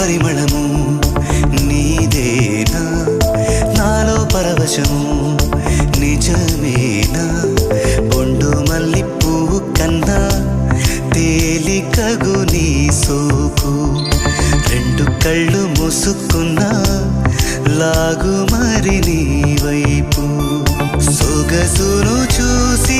పరిమళము నీదేనా నాలో పరవశము నిజమేనా బొండు మల్లి పువ్వు కన్నా తేలికగు నీ సోకు రెండు కళ్ళు మూసుకున్నా లాగు మరి నీ వైపు సొగసును చూసి